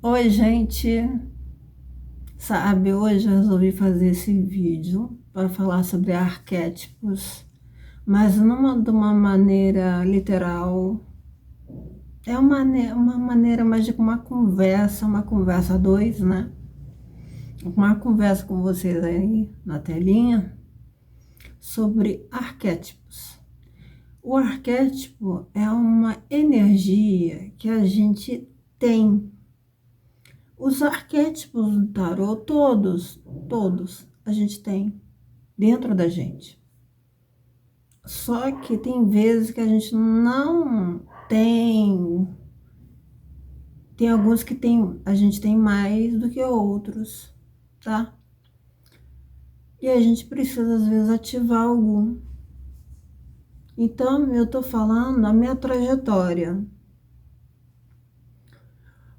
Oi, gente. Sabe, hoje eu resolvi fazer esse vídeo para falar sobre arquétipos, mas não de uma maneira literal. É uma maneira mais de uma conversa a dois, né? Uma conversa com vocês aí na telinha sobre arquétipos. O arquétipo é uma energia que a gente tem. Os arquétipos do tarô, todos a gente tem dentro da gente. Só que tem vezes que a gente não tem, tem alguns que a gente tem mais do que outros, tá? E a gente precisa às vezes ativar algum. Então, eu tô falando a minha trajetória.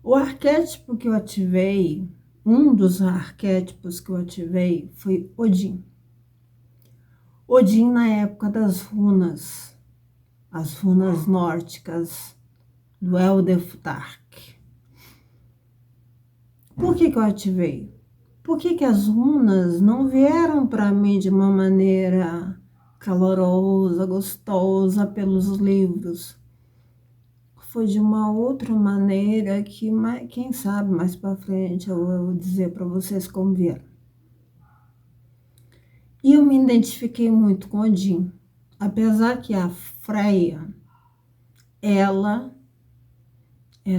O arquétipo que eu ativei, um dos arquétipos que eu ativei foi Odin. Odin na época das runas, as runas nórdicas do Elderftark. Por que eu ativei? Por que as runas não vieram para mim de uma maneira calorosa, gostosa pelos livros? Foi de uma outra maneira que, quem sabe, mais para frente eu vou dizer para vocês como vieram. E eu me identifiquei muito com Odin. Apesar que a Freya, ela é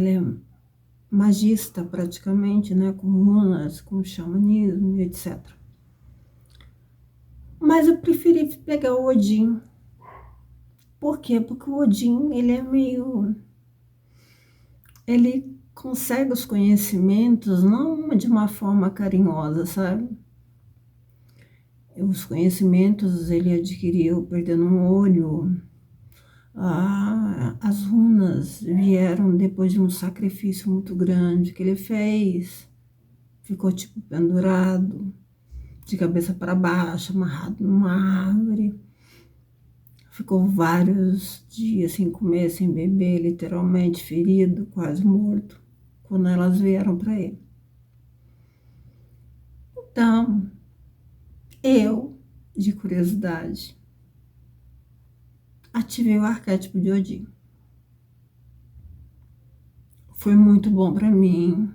magista praticamente, né, com runas, com xamanismo e etc. Mas eu preferi pegar o Odin. Por quê? Porque o Odin, ele é meio... Ele consegue os conhecimentos não de uma forma carinhosa, sabe? Os conhecimentos ele adquiriu perdendo um olho. As runas vieram depois de um sacrifício muito grande que ele fez. Ficou tipo pendurado, de cabeça para baixo, amarrado numa árvore. Ficou vários dias sem comer, sem beber, literalmente ferido, quase morto, quando elas vieram para ele. Então, eu, de curiosidade, ativei o arquétipo de Odin. Foi muito bom para mim,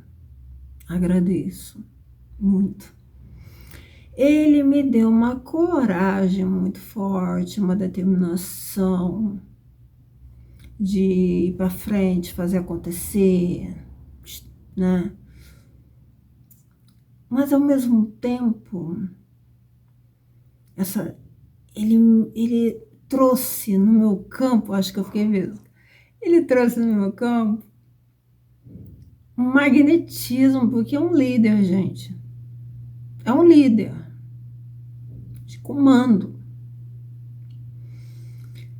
agradeço muito. Ele me deu uma coragem muito forte, uma determinação de ir para frente, fazer acontecer, né? Mas ao mesmo tempo, ele trouxe no meu campo, acho que eu fiquei mesmo, ele trouxe no meu campo um magnetismo, porque é um líder, gente. É um líder de comando.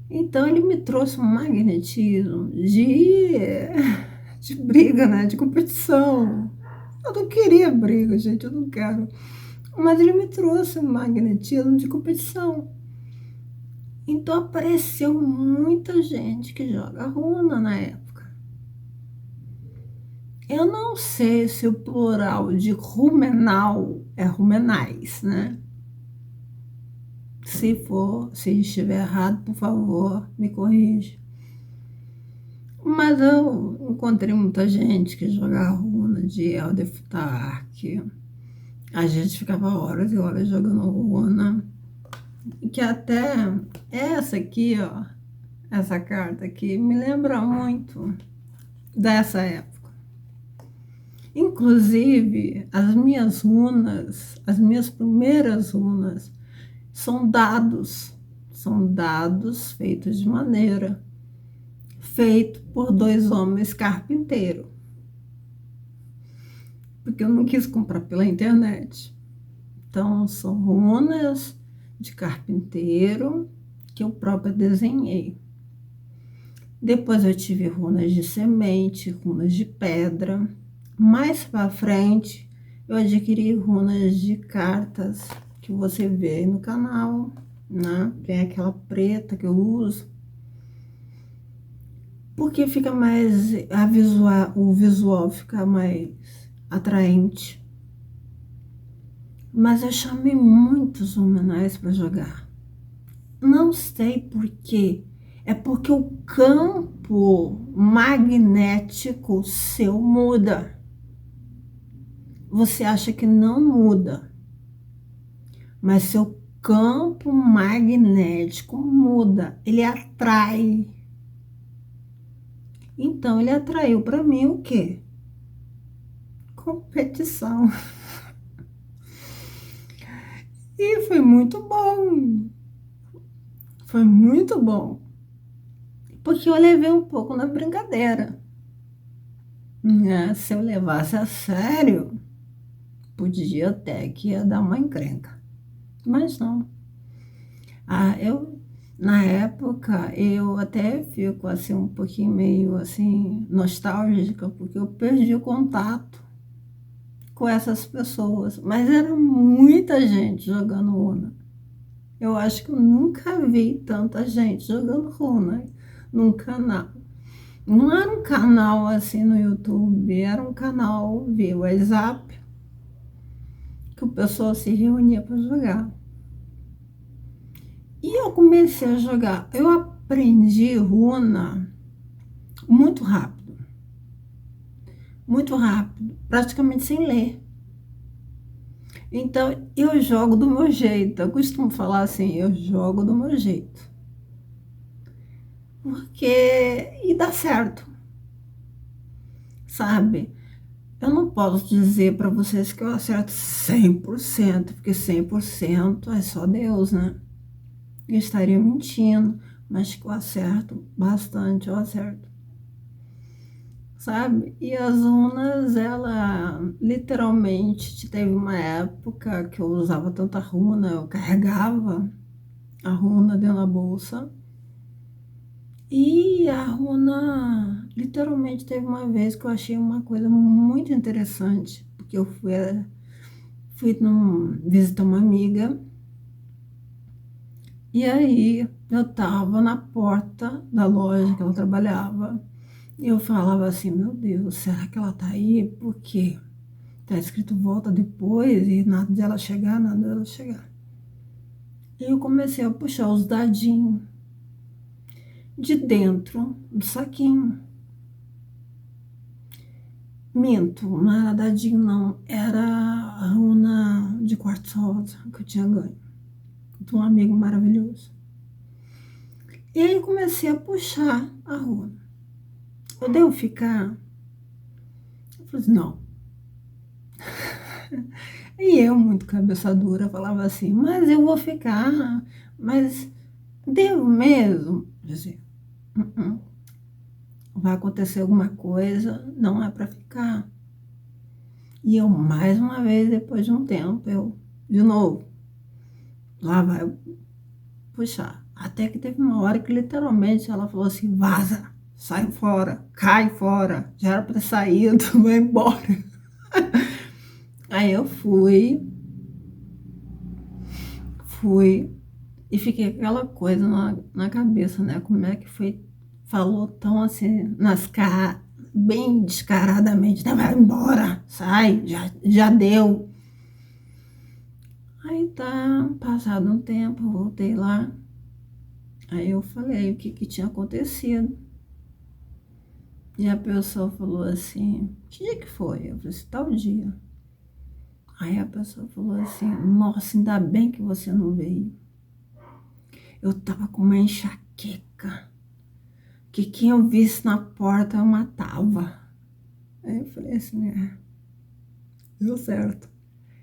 Então ele me trouxe um magnetismo de briga, né? De competição. Eu não queria briga, gente, eu não quero. Mas ele me trouxe um magnetismo de competição. Então apareceu muita gente que joga runa na época. Eu não sei se o plural de rumenal é rumenais, né? Se estiver errado, por favor, me corrija. Mas eu encontrei muita gente que jogava runa de Elderftark. A gente ficava horas e horas jogando runa. Que até essa aqui, ó, essa carta aqui, me lembra muito dessa época. Inclusive, as minhas runas, as minhas primeiras runas, são dados feitos de maneira, feito por dois homens carpinteiros, porque eu não quis comprar pela internet. Então, são runas de carpinteiro que eu própria desenhei. Depois eu tive runas de semente, runas de pedra. Mais para frente, eu adquiri runas de cartas que você vê aí no canal, né? Tem aquela preta que eu uso. porque fica mais, o visual fica mais atraente. Mas eu chamei muitos humanais para jogar. Não sei por quê. É porque o campo magnético seu muda. Você acha que não muda, mas seu campo magnético muda. Ele atrai. Então, ele atraiu para mim o quê? Competição. E foi muito bom. Foi muito bom. Porque eu levei um pouco na brincadeira. Se eu levasse a sério, podia até que ia dar uma encrenca. Mas não. Na época, eu até fico assim um pouquinho meio assim nostálgica, porque eu perdi o contato com essas pessoas. Mas era muita gente jogando Uno. Eu acho que eu nunca vi tanta gente jogando Uno num canal. Não era um canal assim no YouTube, era um canal via WhatsApp que o pessoal se reunia para jogar. E eu comecei a jogar. Eu aprendi runa muito rápido, praticamente sem ler. Então eu jogo do meu jeito. Eu costumo falar assim, eu jogo do meu jeito. E dá certo, sabe? Eu não posso dizer para vocês que eu acerto 100%, porque 100% é só Deus, né? Eu estaria mentindo, mas que eu acerto bastante, eu acerto. Sabe? E as runas, ela literalmente teve uma época que eu usava tanta runa, eu carregava a runa dentro da bolsa. E a runa, literalmente teve uma vez que eu achei uma coisa muito interessante, porque eu fui visitar uma amiga, e aí eu tava na porta da loja que ela trabalhava, e eu falava assim, meu Deus, será que ela tá aí? Porque tá escrito volta depois e nada dela chegar, nada dela chegar. E eu comecei a puxar os dadinhos de dentro do saquinho. Minto, não era dadinho não, era a runa de quartzo rosa que eu tinha ganho de um amigo maravilhoso. E aí eu comecei a puxar a runa. Eu devo ficar? Eu falei assim, não. E eu, muito cabeça dura, falava assim, mas eu vou ficar, mas devo mesmo? Eu dizia, vai acontecer alguma coisa, não é para ficar. E eu, mais uma vez, depois de um tempo, de novo, lá vai puxar. Até que teve uma hora que literalmente ela falou assim, vaza, sai fora, cai fora, já era para ter saído, vai embora. Aí eu fui e fiquei com aquela coisa na cabeça, né? Como é que foi, falou tão assim, bem descaradamente, né? Vai embora, sai, já deu. Aí tá, passado um tempo, eu voltei lá, aí eu falei o que tinha acontecido. E a pessoa falou assim, que dia que foi? Eu falei assim, tal dia. Aí a pessoa falou assim, nossa, ainda bem que você não veio. Eu tava com uma enxaqueca, que quem eu visse na porta eu matava. Aí eu falei assim, deu certo.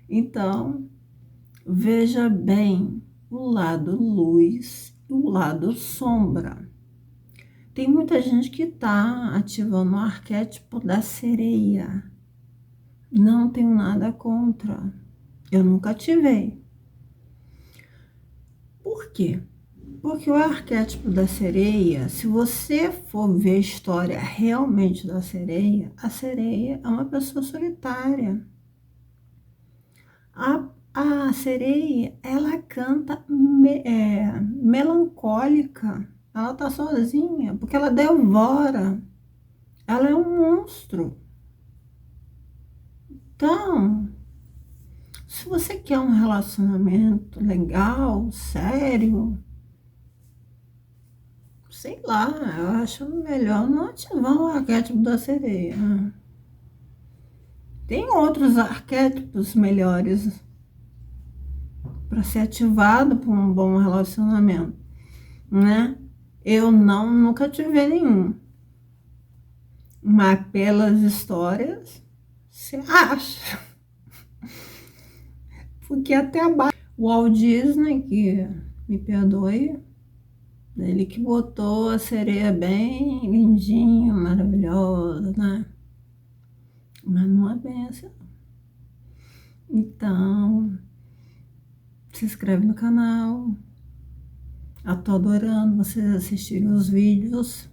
Então, veja bem o lado luz e o lado sombra. Tem muita gente que está ativando o arquétipo da sereia. Não tenho nada contra. Eu nunca ativei. Por quê? Porque o arquétipo da sereia, se você for ver a história realmente da sereia, a sereia é uma pessoa solitária. A sereia, ela canta melancólica. Ela tá sozinha, porque ela devora. Ela é um monstro. Então, se você quer um relacionamento legal, sério, sei lá, eu acho melhor não ativar o arquétipo da sereia. Tem outros arquétipos melhores para ser ativado por um bom relacionamento, né? Eu nunca tive nenhum, mas pelas histórias, você acha? Porque até o Walt Disney, que me perdoe, ele que botou a sereia bem lindinha, maravilhosa, né? Mas não é bem assim. Então, se inscreve no canal. Eu tô adorando vocês assistirem os vídeos.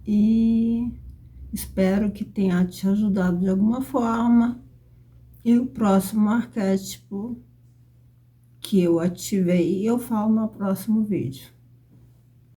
E espero que tenha te ajudado de alguma forma. E o próximo arquétipo que eu ativei, eu falo no próximo vídeo.